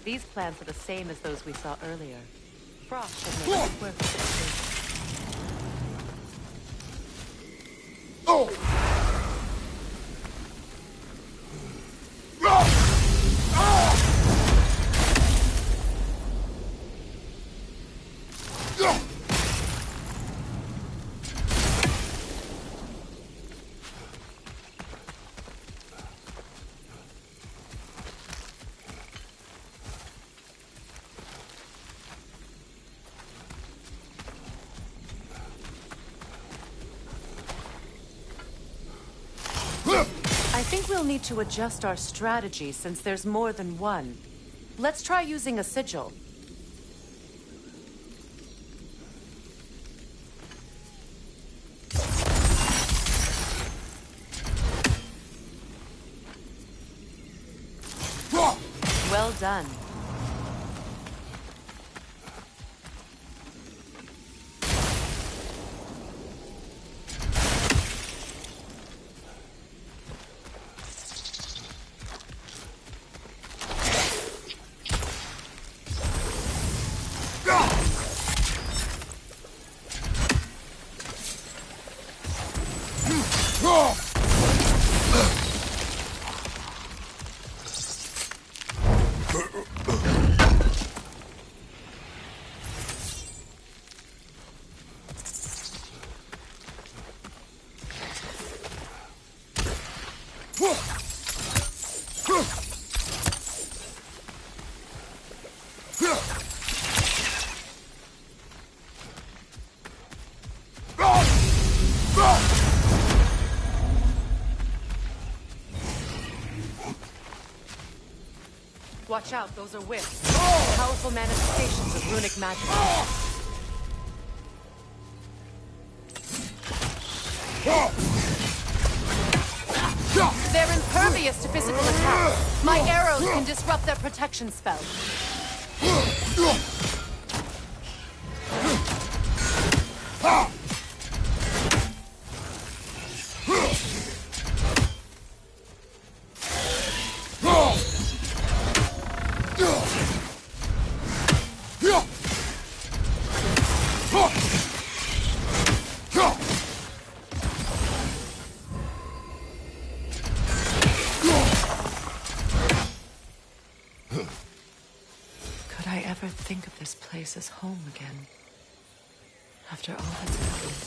These plants are the same as those we saw earlier. Frost should make it worth it. Oh! I think we'll need to adjust our strategy since there's more than one. Let's try using a sigil. Well done. Watch out, those are wisps. Powerful manifestations of runic magic. They're impervious to physical attack. My arrows can disrupt their protection spell. Think of this place as home again. After all that's happened.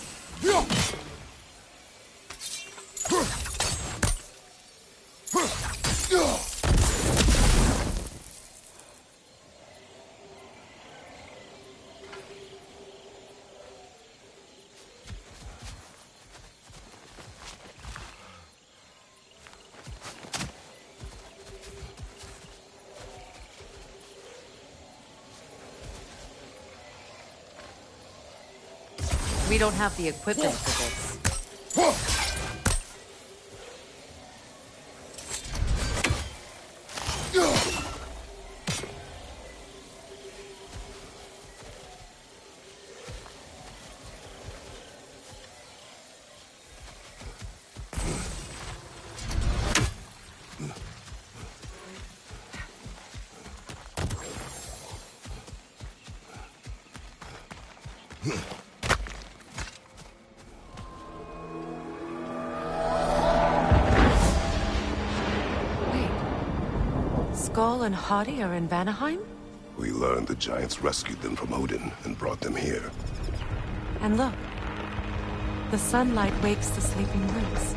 We don't have the equipment for this. Skull and Hadi are in Vanaheim? We learned the giants rescued them from Odin and brought them here. And look, the sunlight wakes the sleeping roots.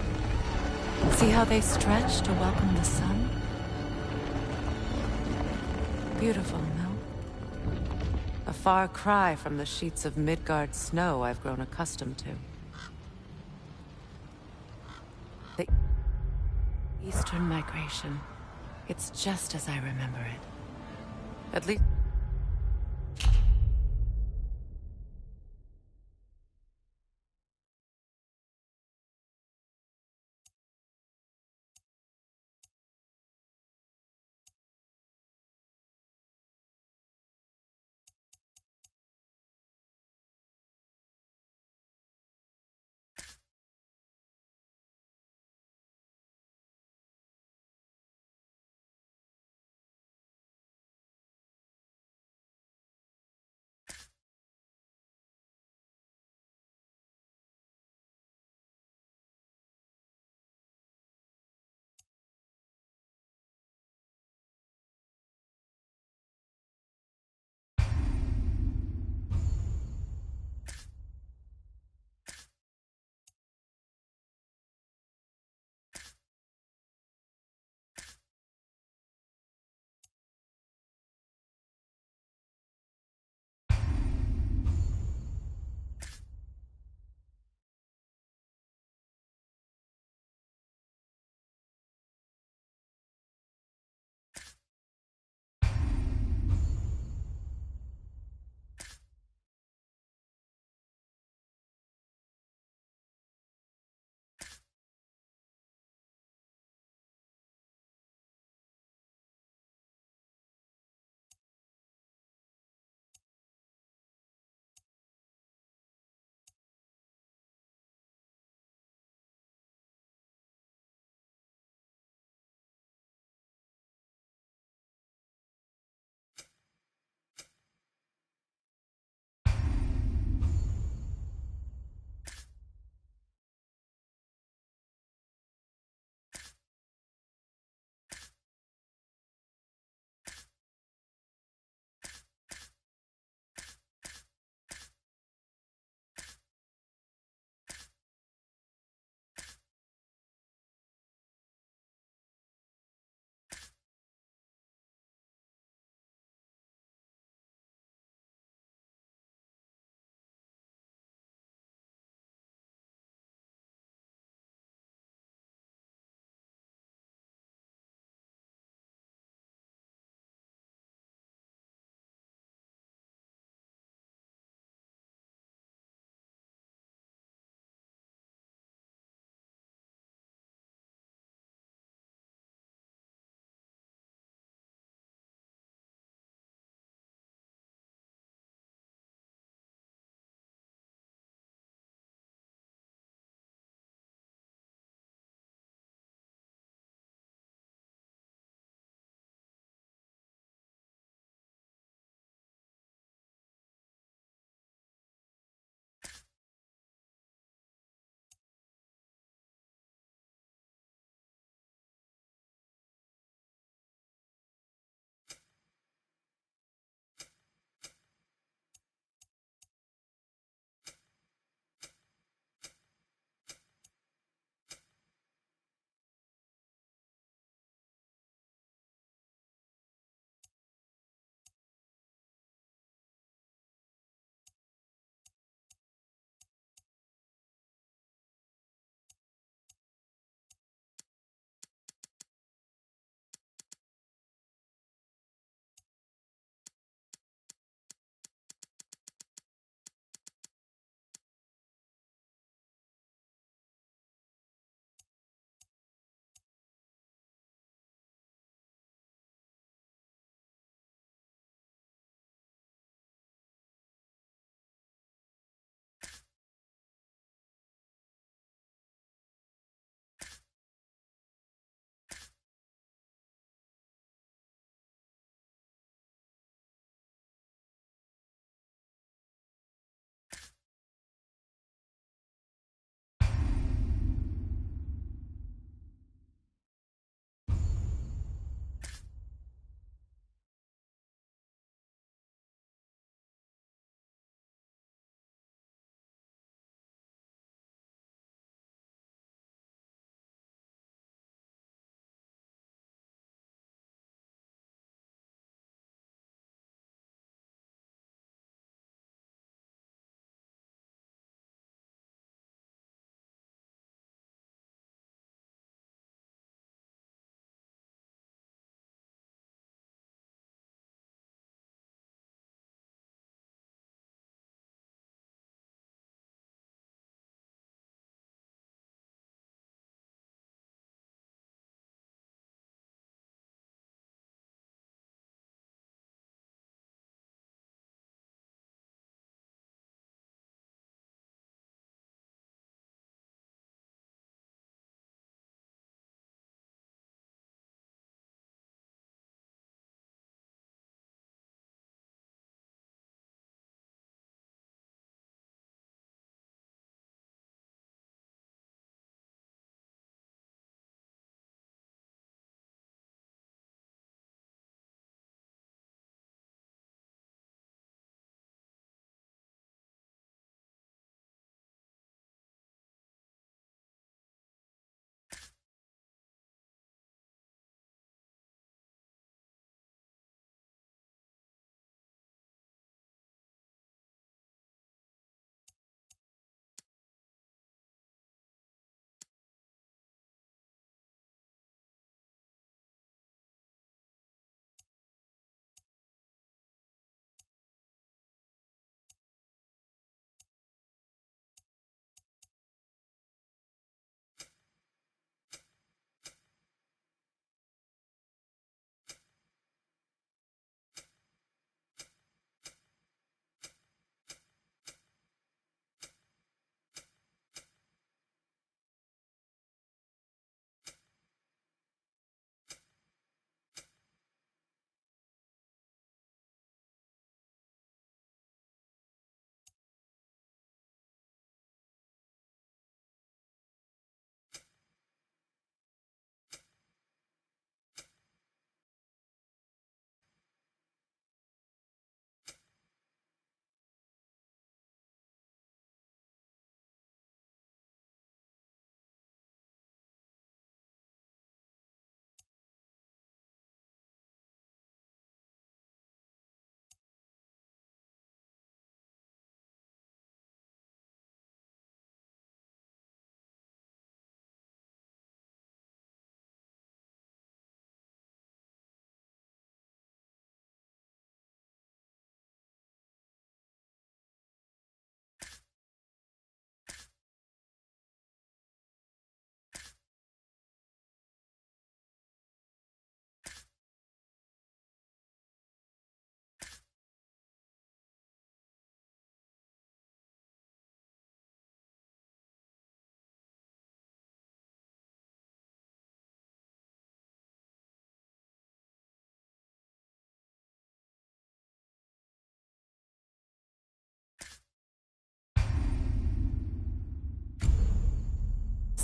See how they stretch to welcome the sun? Beautiful, no? A far cry from the sheets of Midgard snow I've grown accustomed to. The Eastern migration. It's just as I remember it. At least...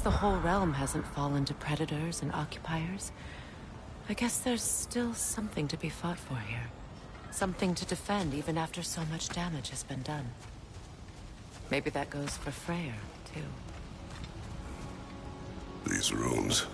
Since the whole realm hasn't fallen to predators and occupiers, I guess there's still something to be fought for here. Something to defend even after so much damage has been done. Maybe that goes for Freyr, too. These rooms.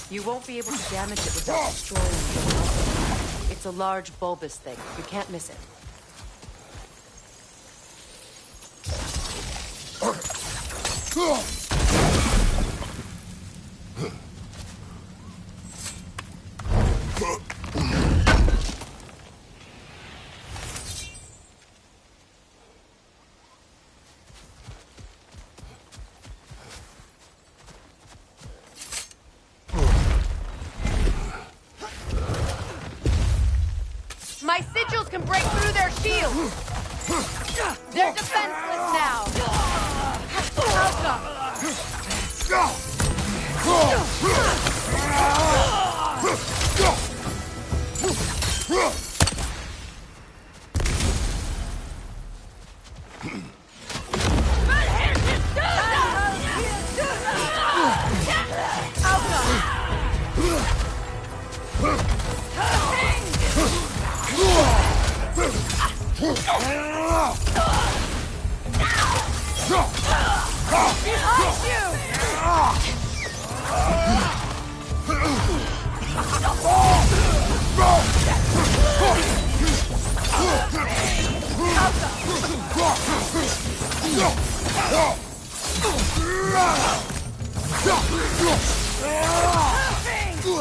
You won't be able to damage it without destroying it. It's a large bulbous thing. You can't miss it. My sigils can break through their shields! They're defenseless now!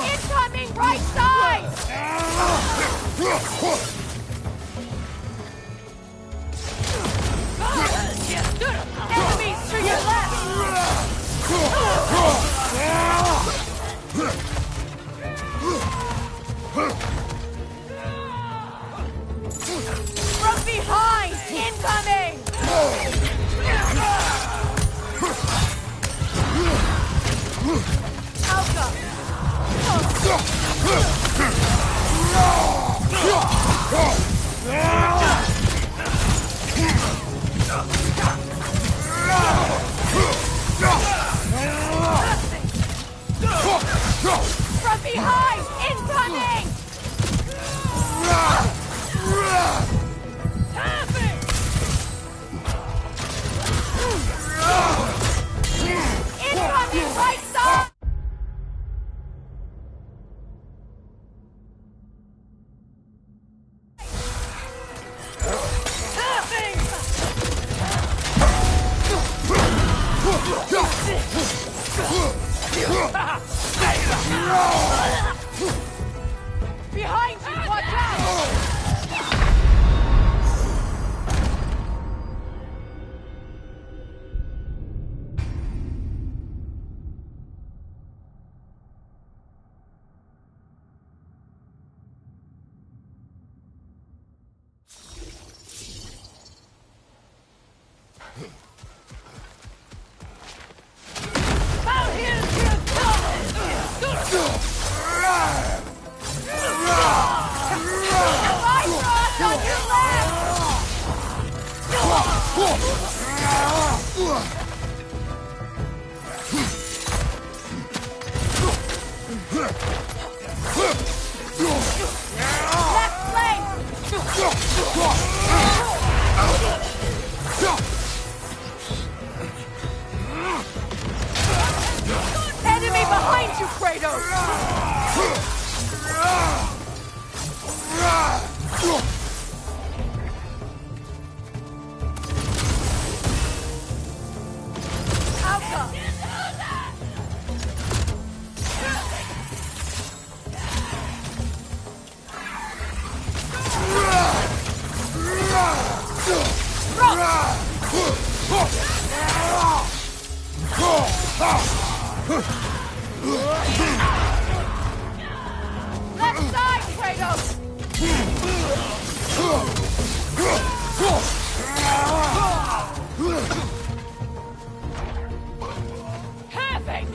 Incoming right side! Enemies to your left! From behind! Incoming! From behind! Incoming! Incoming right side! Behind you! Watch out! Out here to Enemy behind you, Kratos! Left side, Kratos! Havoc!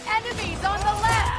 Enemies on the left!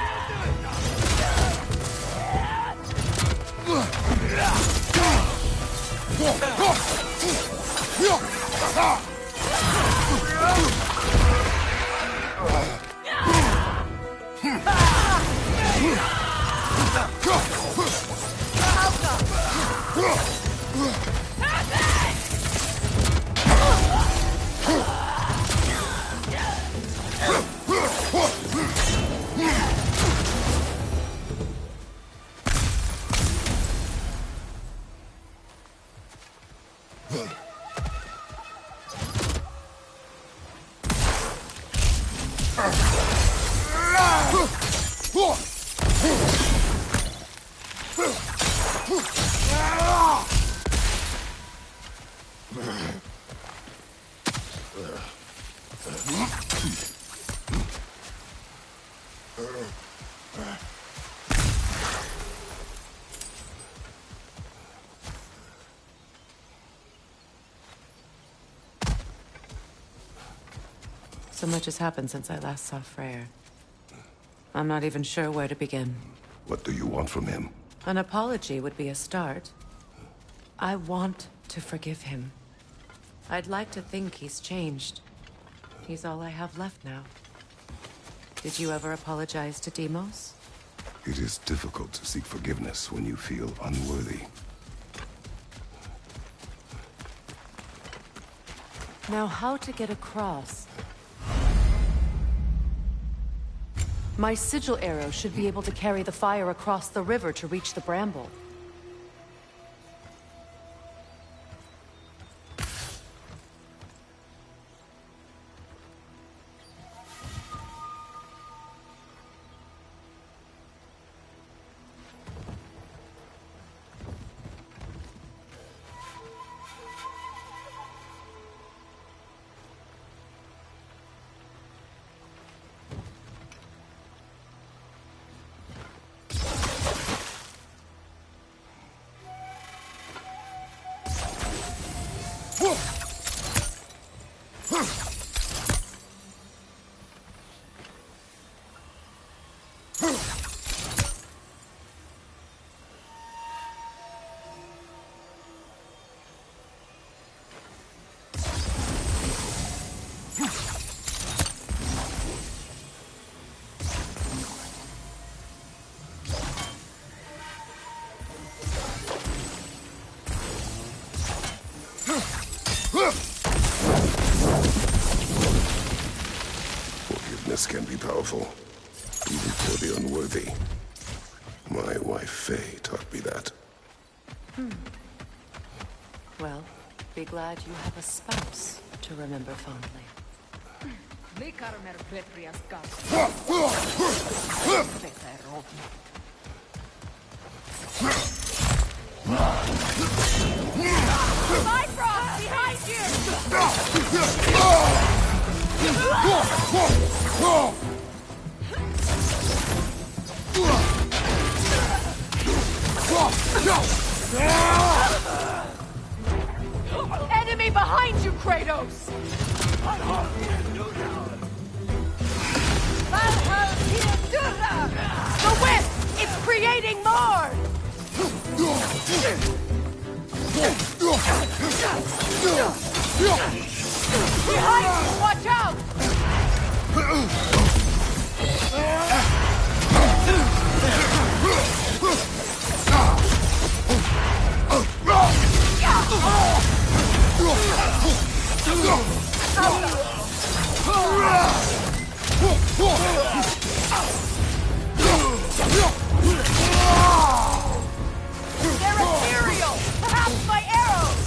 So much has happened since I last saw Freyr. I'm not even sure where to begin. What do you want from him? An apology would be a start. I want to forgive him. I'd like to think he's changed. He's all I have left now. Did you ever apologize to Deimos? It is difficult to seek forgiveness when you feel unworthy. Now, how to get across? My sigil arrow should be able to carry the fire across the river to reach the bramble. Forgiveness can be powerful, even for the unworthy. My wife Faye taught me that. Well, be glad you have a spouse to remember fondly. Bifrost, behind you! Enemy behind you, Kratos! The whip! It's creating more! Behind you! Watch out! They're ethereal! Perhaps my arrows!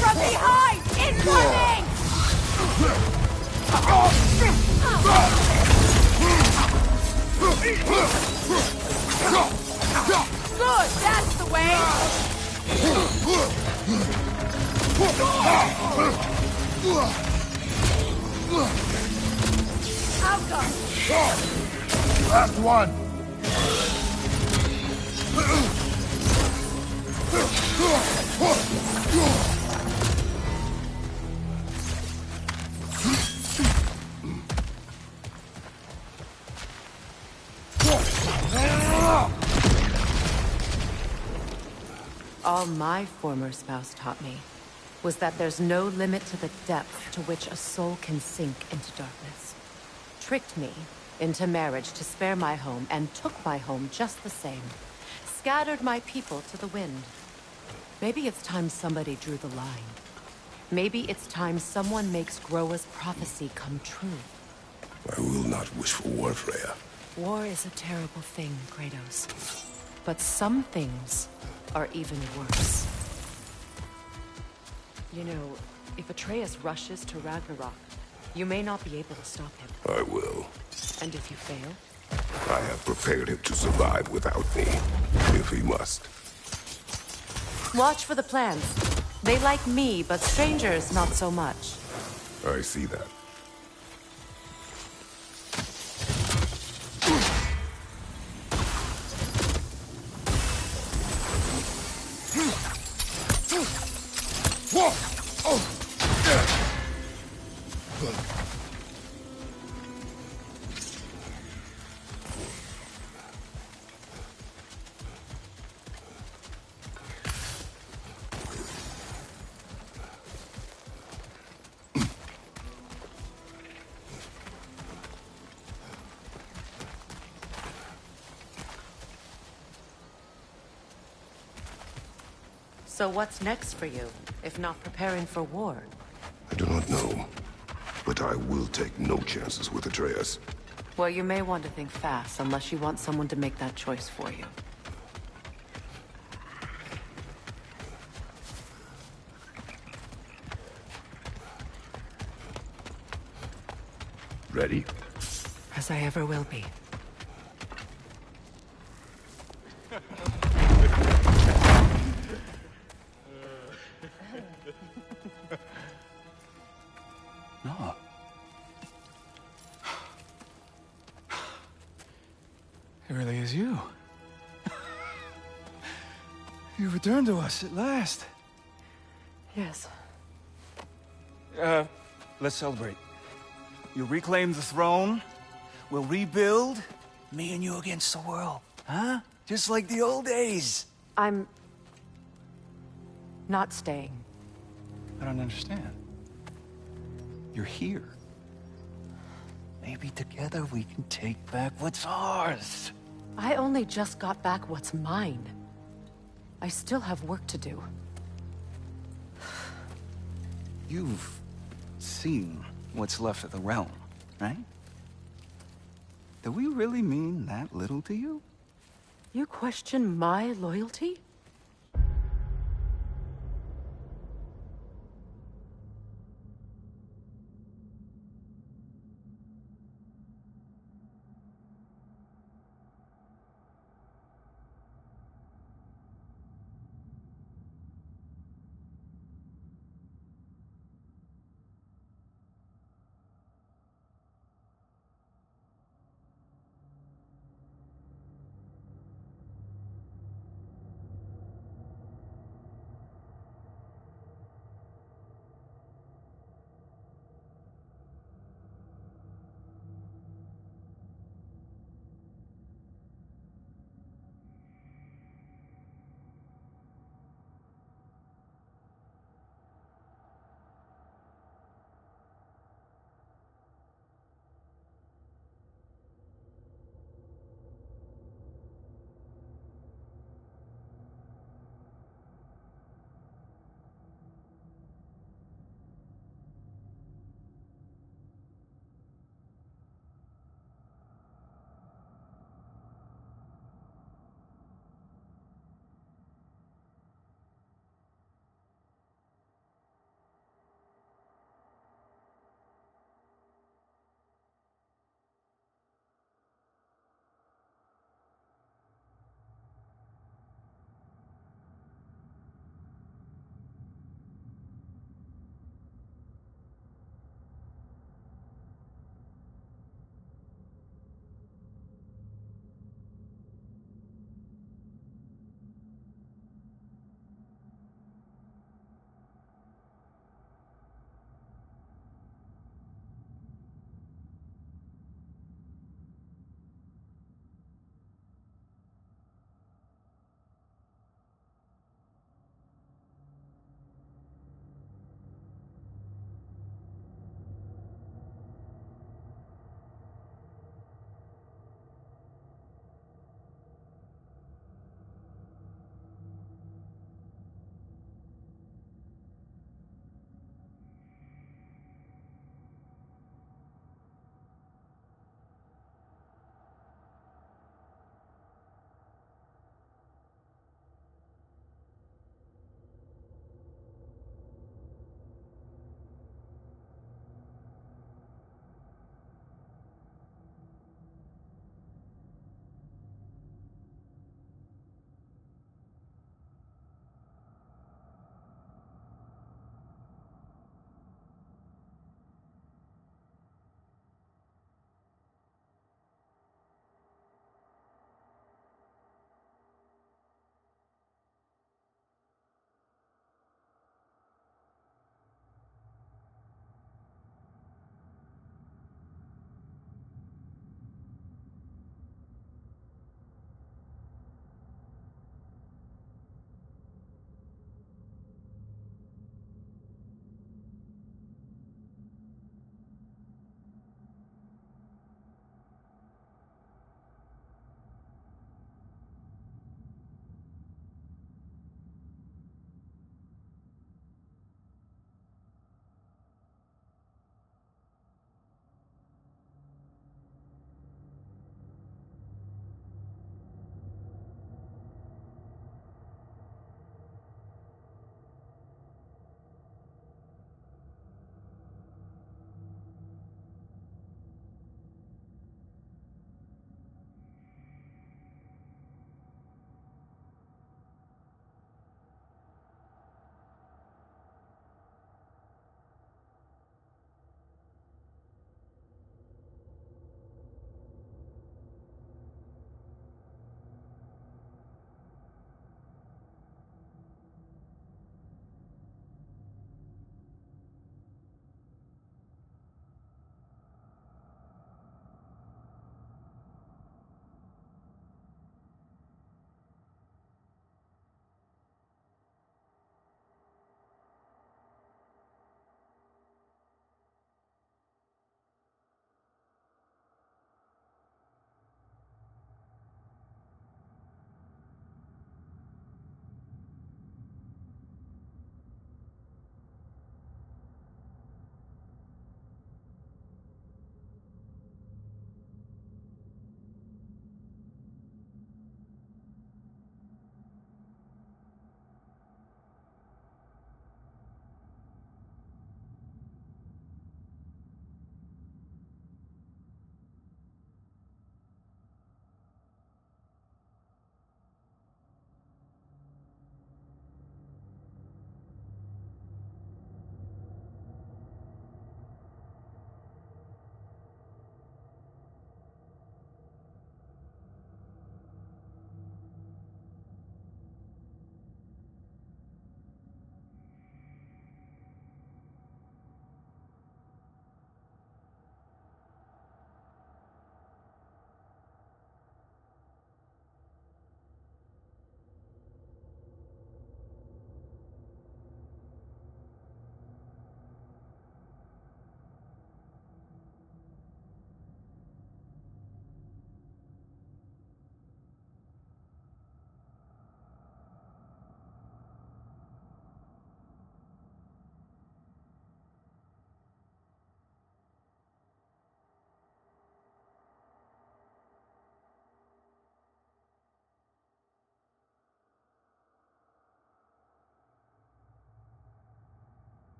From behind! Incoming! Good, that's the way! Outcome! Last one! All my former spouse taught me was that there's no limit to the depth to which a soul can sink into darkness. Tricked me into marriage to spare my home and took my home just the same. Scattered my people to the wind. Maybe it's time somebody drew the line. Maybe it's time someone makes Groa's prophecy come true. I will not wish for war, Freya. War is a terrible thing, Kratos. But some things are even worse. You know, if Atreus rushes to Ragnarok, you may not be able to stop him. I will. And if you fail? I have prepared him to survive without me, if he must. Watch for the plans. They like me, but strangers not so much. I see that. So what's next for you, if not preparing for war? I do not know, but I will take no chances with Atreus. Well, you may want to think fast, unless you want someone to make that choice for you. Ready? As I ever will be. No. It really is you. You returned to us at last. Yes. Let's celebrate. You reclaim the throne. We'll rebuild. Me and you against the world. Huh? Just like the old days. I'm... not staying. I don't understand. You're here. Maybe together we can take back what's ours. I only just got back what's mine. I still have work to do. You've seen what's left of the realm, right? Do we really mean that little to you? You question my loyalty?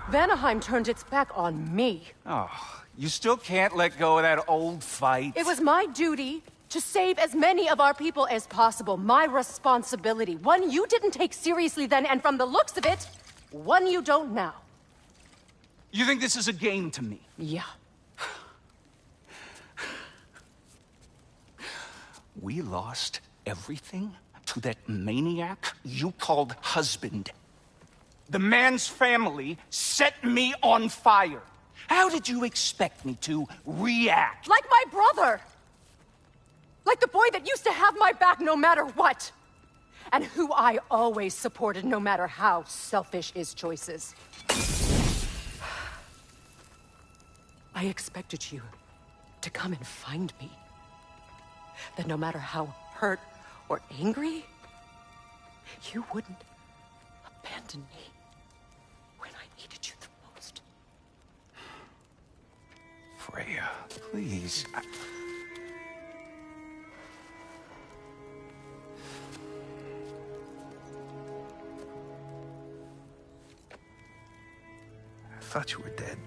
Vanaheim turned its back on me. Oh, you still can't let go of that old fight? It was my duty to save as many of our people as possible. My responsibility. One you didn't take seriously then, and from the looks of it, one you don't now. You think this is a game to me? Yeah. We lost everything to that maniac you called husband. The man's family set me on fire. How did you expect me to react? Like my brother! Like the boy that used to have my back no matter what! And who I always supported no matter how selfish his choices. I expected you to come and find me. That no matter how hurt or angry, you wouldn't abandon me when I needed you the most. Freya, please. I thought you were dead.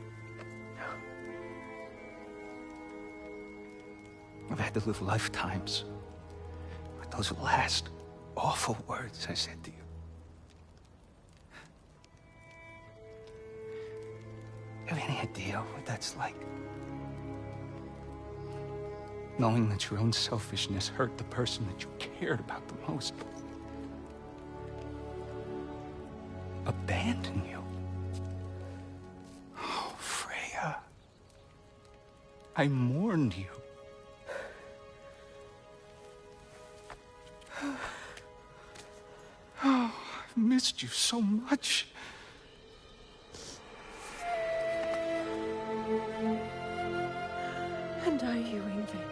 I've had to live lifetimes with those last awful words I said to you. Have any idea what that's like? Knowing that your own selfishness hurt the person that you cared about the most. Abandon you. Oh, Freya. I mourned you. Oh, I've missed you so much. And are you, Ingrid?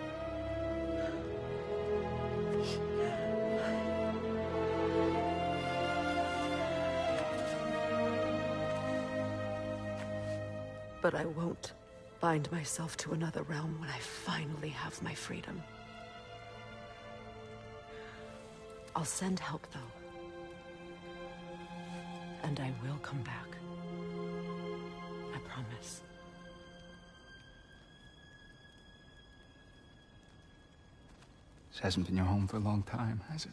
But I won't bind myself to another realm when I finally have my freedom. I'll send help, though. And I will come back. I promise. This hasn't been your home for a long time, has it?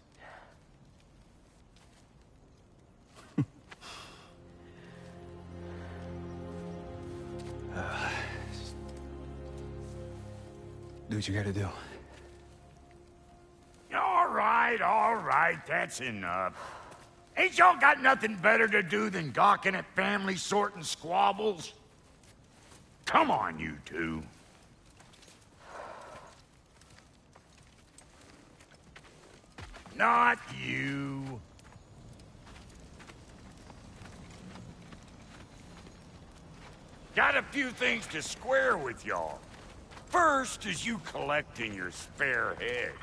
Do what you gotta do. All right, that's enough. Ain't y'all got nothing better to do than gawking at family sorting squabbles? Come on, you two. Not you. Got a few things to square with y'all. First is you collecting your spare heads.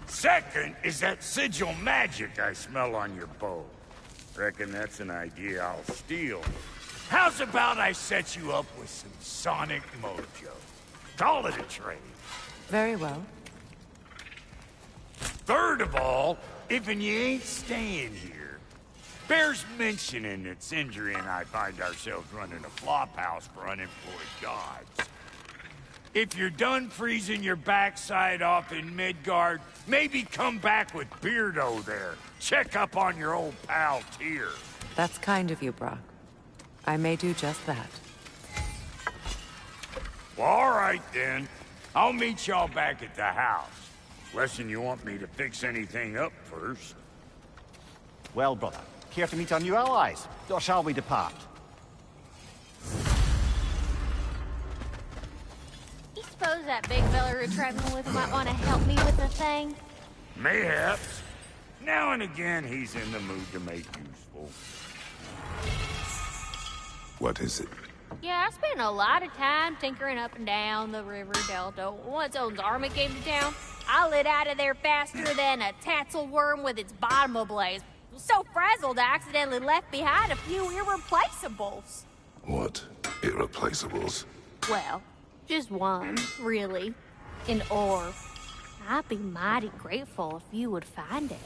Second is that sigil magic I smell on your bow. Reckon that's an idea I'll steal. How's about I set you up with some sonic mojo? Call it a trade. Very well. Third of all, if you ain't staying here, bears mentioning that Sindri and I find ourselves running a flop house for unemployed gods. If you're done freezing your backside off in Midgard, maybe come back with Beardo there. Check up on your old pal Tyr. That's kind of you, Brock. I may do just that. Well, all right then. I'll meet y'all back at the house. Lesson you want me to fix anything up first. Well, brother, care to meet our new allies? Or shall we depart? You suppose that big fella we're traveling with might want to help me with a thing? Mayhaps. Now and again, he's in the mood to make useful. What is it? Yeah, I spent a lot of time tinkering up and down the river delta. Once Odin's army came to town, I lit out of there faster than a tassel worm with its bottom ablaze. So frazzled, I accidentally left behind a few irreplaceables. What? Irreplaceables? Well, just one, really. An orb. I'd be mighty grateful if you would find it.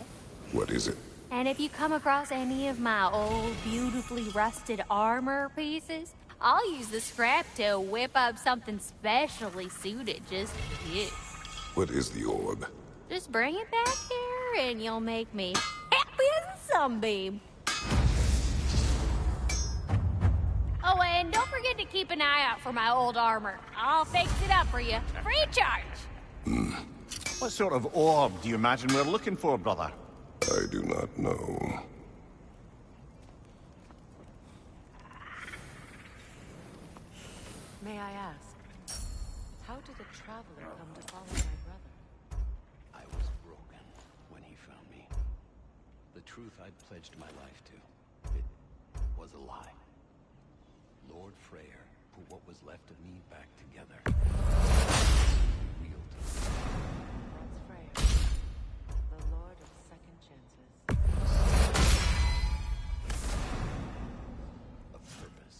What is it? And if you come across any of my old, beautifully rusted armor pieces, I'll use the scrap to whip up something specially suited just for you. What is the orb? Just bring it back here and you'll make me happy as a sunbeam. Oh, and don't forget to keep an eye out for my old armor. I'll fix it up for you, free of charge. What sort of orb do you imagine we're looking for, brother? I do not know. May I ask, how did a traveler come to follow my brother? I was broken when he found me. The truth I'd pledged my life to, it was a lie. Lord Freyr put what was left of me back together. Real to me. That's Freyr, the Lord of Second Chances. A purpose.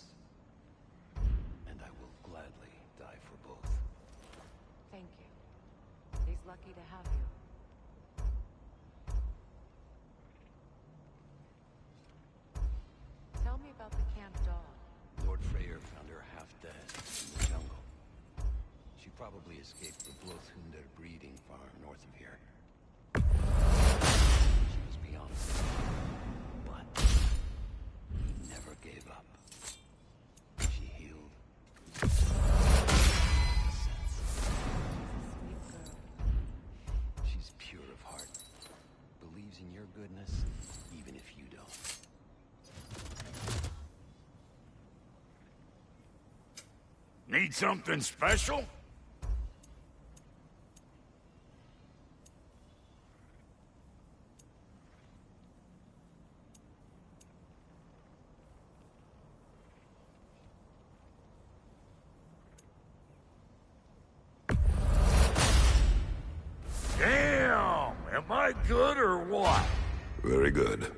And I will gladly die for both. Thank you. He's lucky to have you. Tell me about the camp dog. Lord Freyr found her half dead in the jungle. She probably escaped the Blothunder breeding farm north of here. She was beyond saving, but he never gave up. She healed. A sense. Sweet girl. She's pure of heart. Believes in your goodness, even if you don't. Need something special? Damn! Am I good or what? Very good.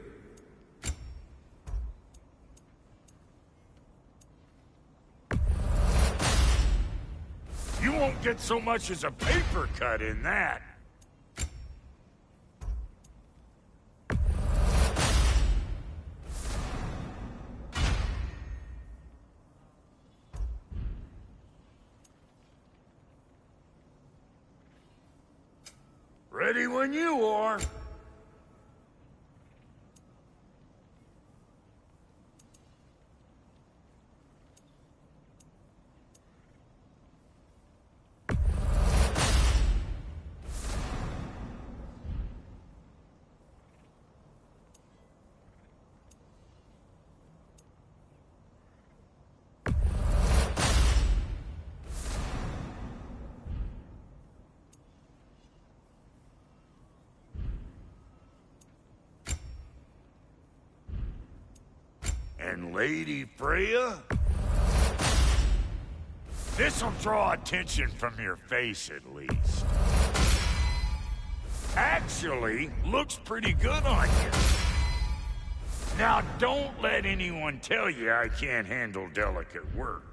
You won't get so much as a paper cut in that. Ready when you are. And Lady Freya? This'll draw attention from your face, at least. Actually, looks pretty good on you. Now, don't let anyone tell you I can't handle delicate work.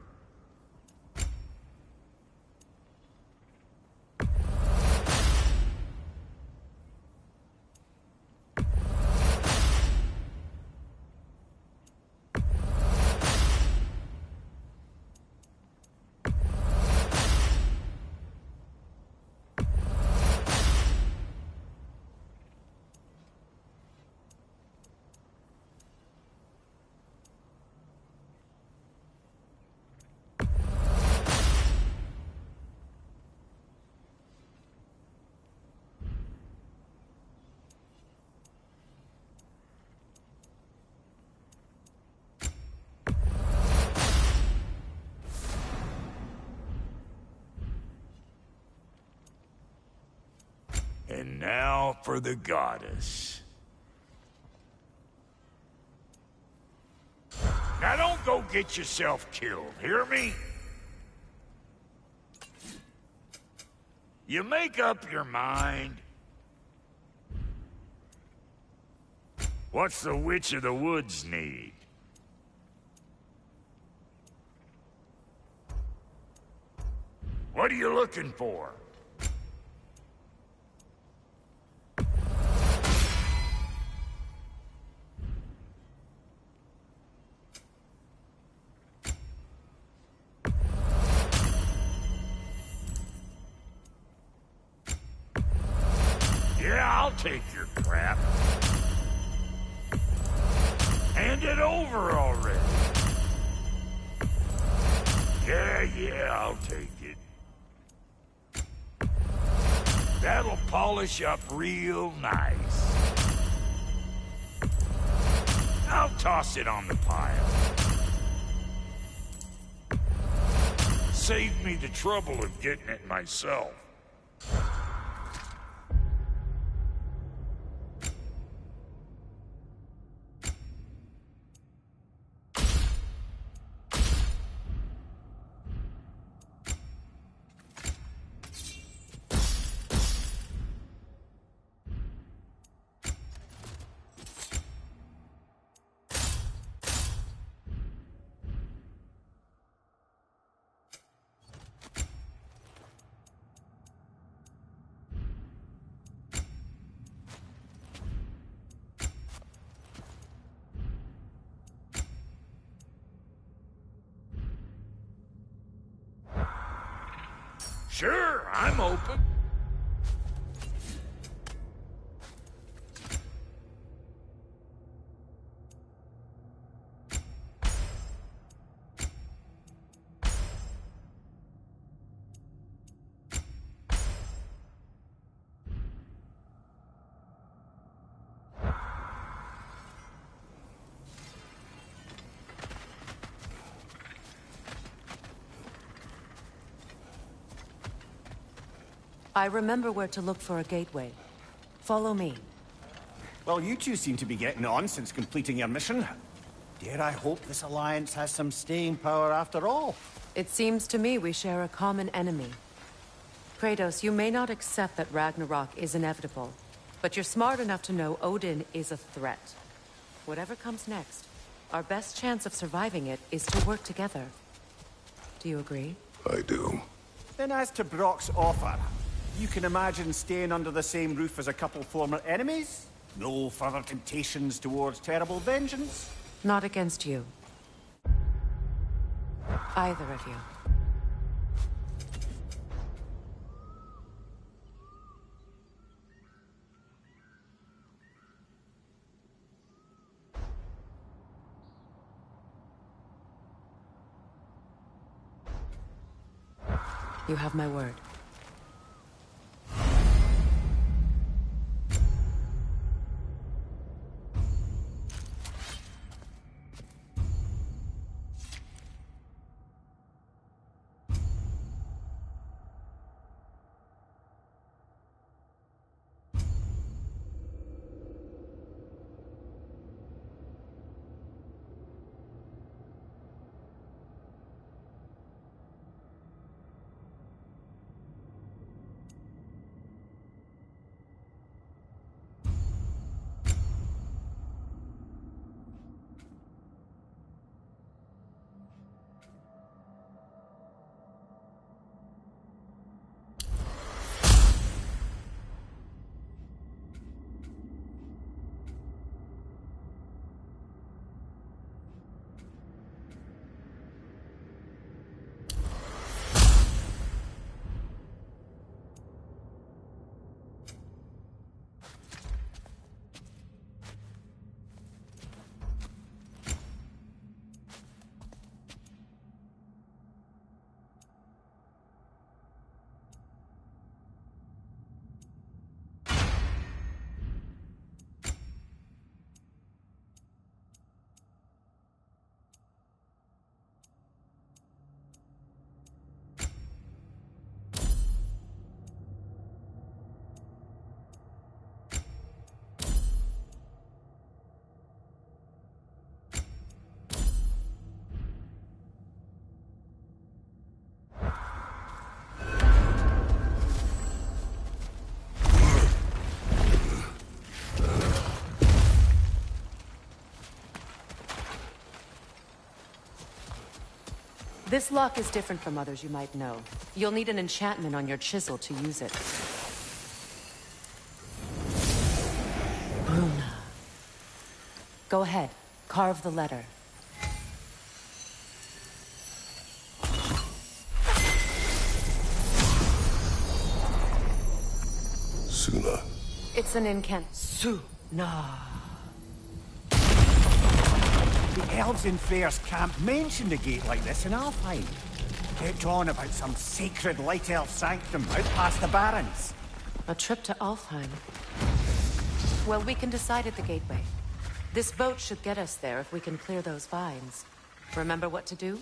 And now for the goddess. Now don't go get yourself killed, hear me? You make up your mind. What's the Witch of the Woods need? What are you looking for? take your crap. Hand it over already. Yeah, I'll take it. That'll polish up real nice. I'll toss it on the pile. Save me the trouble of getting it myself. Sure, I'm open. I remember where to look for a gateway. Follow me. Well, you two seem to be getting on since completing your mission. Dare I hope this alliance has some staying power after all? It seems to me we share a common enemy. Kratos, you may not accept that Ragnarok is inevitable, but you're smart enough to know Odin is a threat. Whatever comes next, our best chance of surviving it is to work together. Do you agree? I do. Then as to Brock's offer, you can imagine staying under the same roof as a couple former enemies? No further temptations towards terrible vengeance? Not against you. Either of you. You have my word. This lock is different from others you might know. You'll need an enchantment on your chisel to use it. Bruna. Go ahead. Carve the letter. Suna. It's an incant... No. The elves in Freyr's camp mentioned a gate like this in Alfheim. Kept on about some sacred light elf sanctum out past the Barrens. A trip to Alfheim. Well, we can decide at the gateway. This boat should get us there if we can clear those vines. Remember what to do?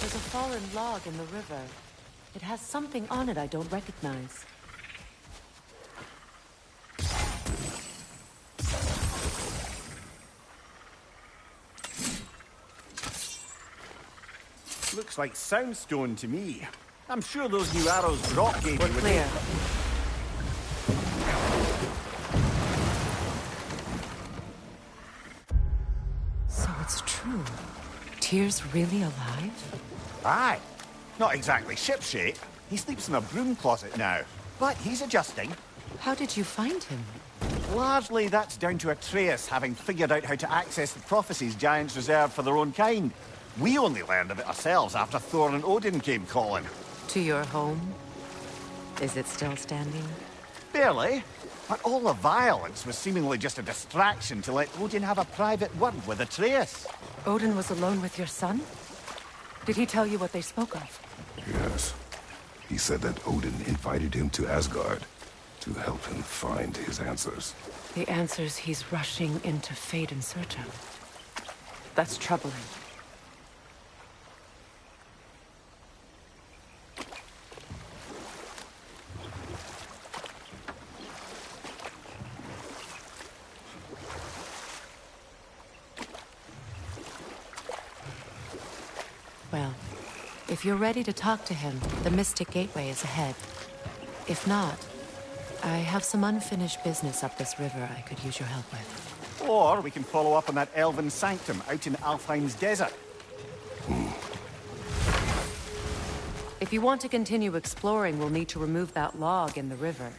There's a fallen log in the river. It has something on it I don't recognize. Looks like soundstone to me. I'm sure those new arrows Brock gave We're me would clear. So it's true. Tyr's really alive? Aye. Not exactly shipshape. He sleeps in a broom closet now. But he's adjusting. How did you find him? Largely, that's down to Atreus having figured out how to access the prophecies giants reserved for their own kind. We only learned of it ourselves after Thor and Odin came calling. To your home? Is it still standing? Barely. But all the violence was seemingly just a distraction to let Odin have a private word with Atreus. Odin was alone with your son? Did he tell you what they spoke of? Yes. He said that Odin invited him to Asgard to help him find his answers. The answers he's rushing into fate in search of. That's troubling. Well, if you're ready to talk to him, the Mystic Gateway is ahead. If not, I have some unfinished business up this river I could use your help with. Or we can follow up on that elven sanctum out in Alfheim's desert. If you want to continue exploring, we'll need to remove that log in the river.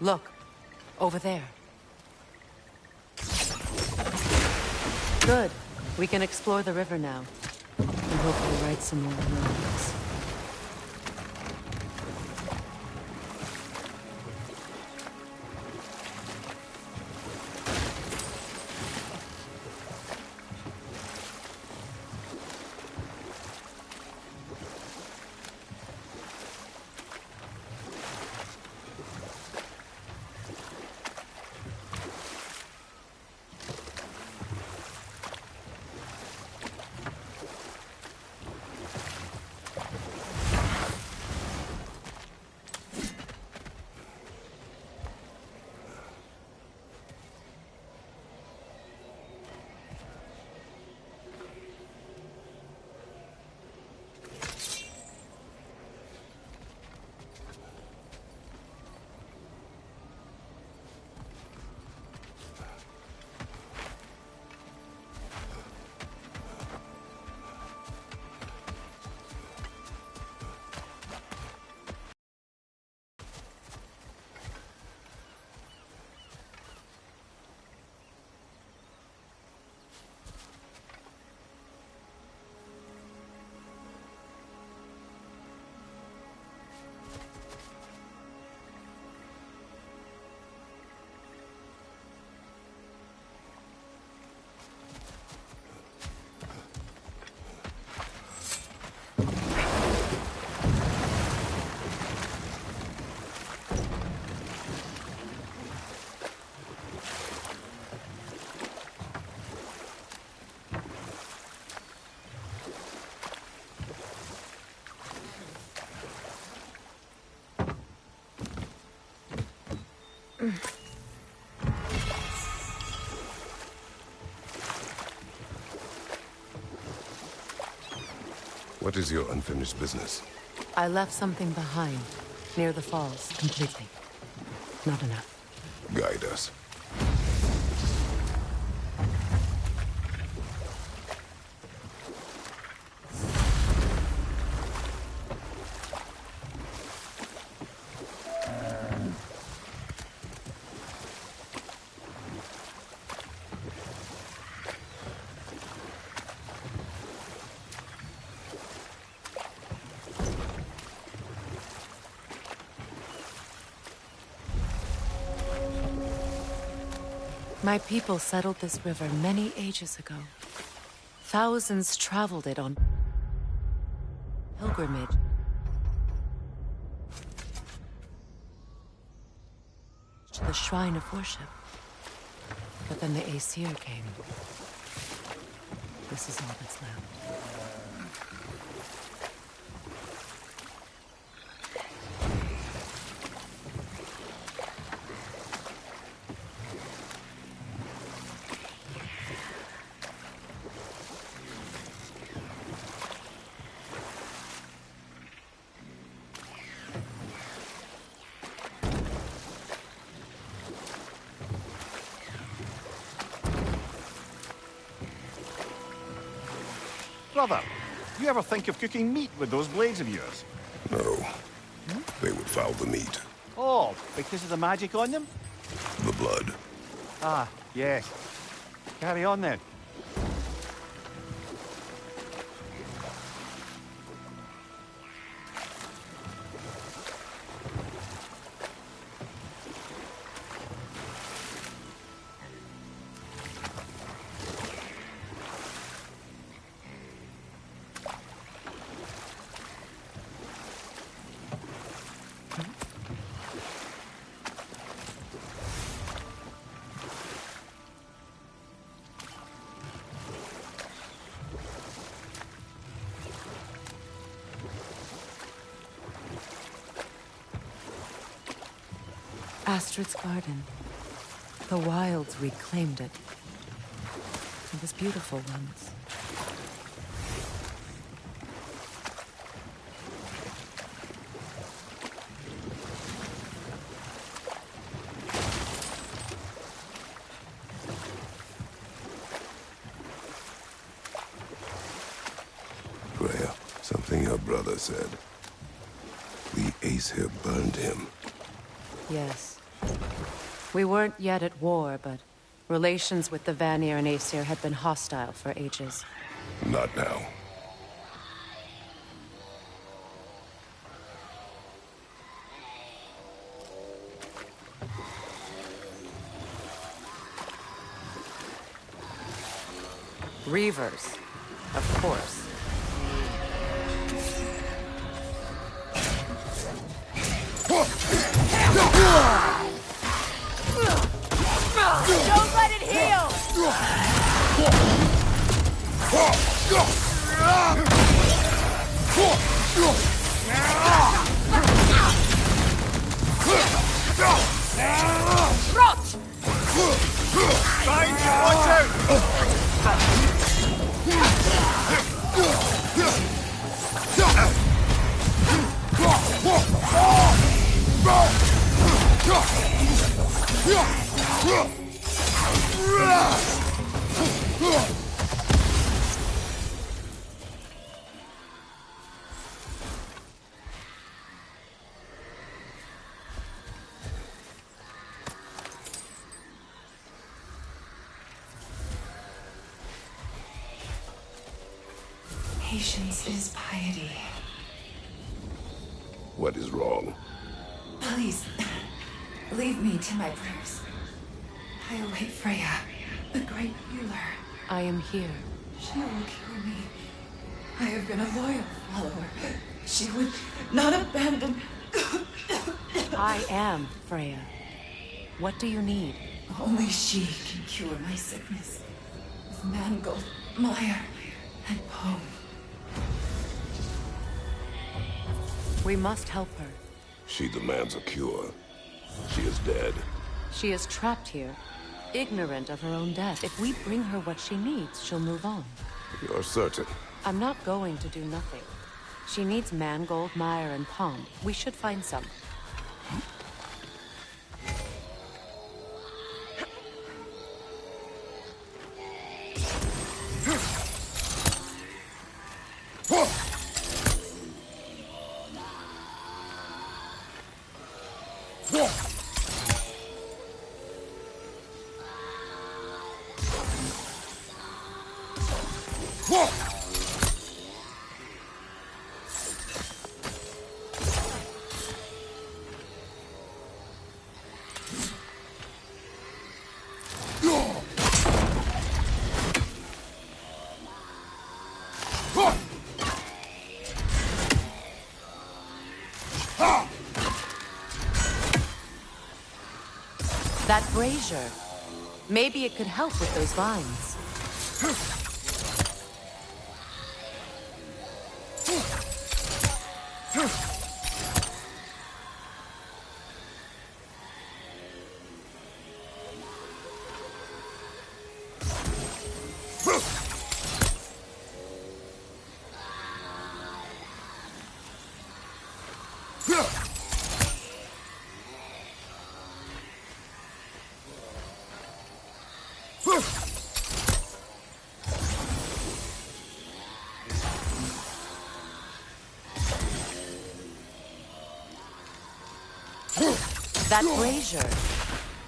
Look, over there. Good. We can explore the river now. And hopefully right some more roads. What is your unfinished business? I left something behind, near the falls, completely. Not enough. Guide us. My people settled this river many ages ago. Thousands traveled it on pilgrimage. To the shrine of worship. But then the Aesir came. This is all that's left. Brother, you ever think of cooking meat with those blades of yours? No. They would foul the meat. Oh, because of the magic on them? The blood. Ah, yes. Carry on then. Astrid's garden. The wilds reclaimed it. It was beautiful once. Freya, something her brother said. The Aesir burned him. Yes. We weren't yet at war, but relations with the Vanir and Aesir had been hostile for ages. Not now. Reavers, of course. Don't let it heal! Rot! Behind you, watch Patience is piety. What is wrong? Please, leave me to my prayers. I await Freya, the great healer. I am here. She will cure me. I have been a loyal follower. She would not abandon... I am Freya. What do you need? Only she can cure my sickness. Of mangold, mire, and poem. We must help her. She demands a cure. She is dead. She is trapped here, ignorant of her own death. If we bring her what she needs, she'll move on. You're certain? I'm not going to do nothing. She needs mangold, mire, and pond. We should find some. That brazier. Maybe it could help with those vines. That brazier.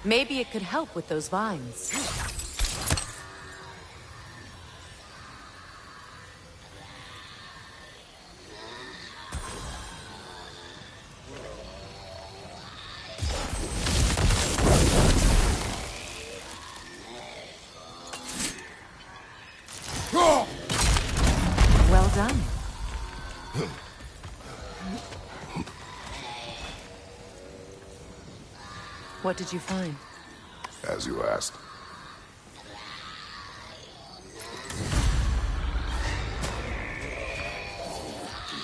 Maybe it could help with those vines. Well done. What did you find? As you asked.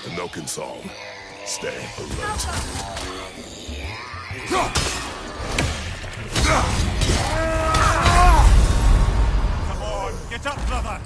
A no console. Stay alert. Come on, get up, brother!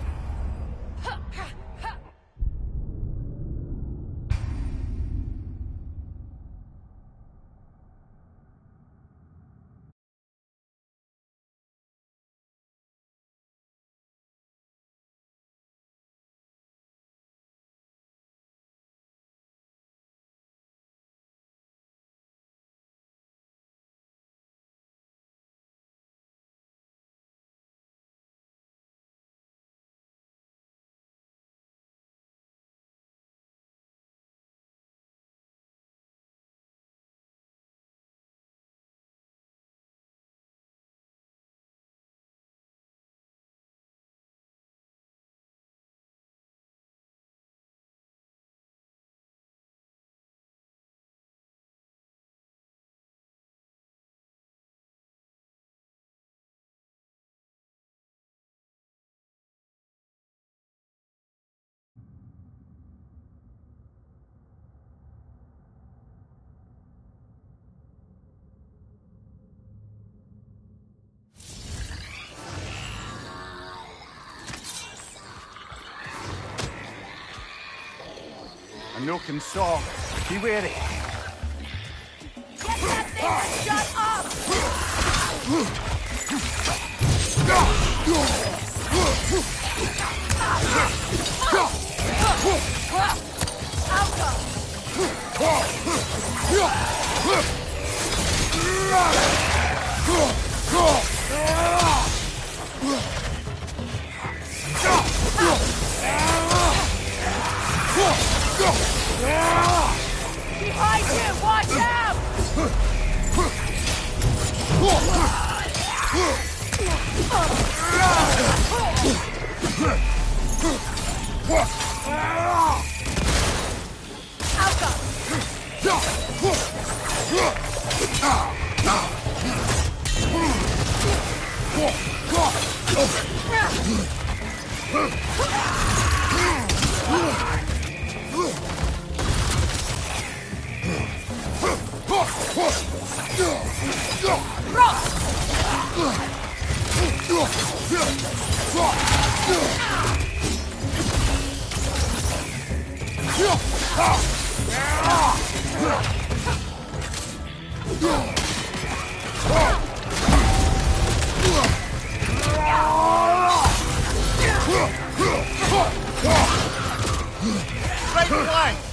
A milking song. Be wary. Get that thing and shut up! Behind you! Watch out! Rock! Right flank!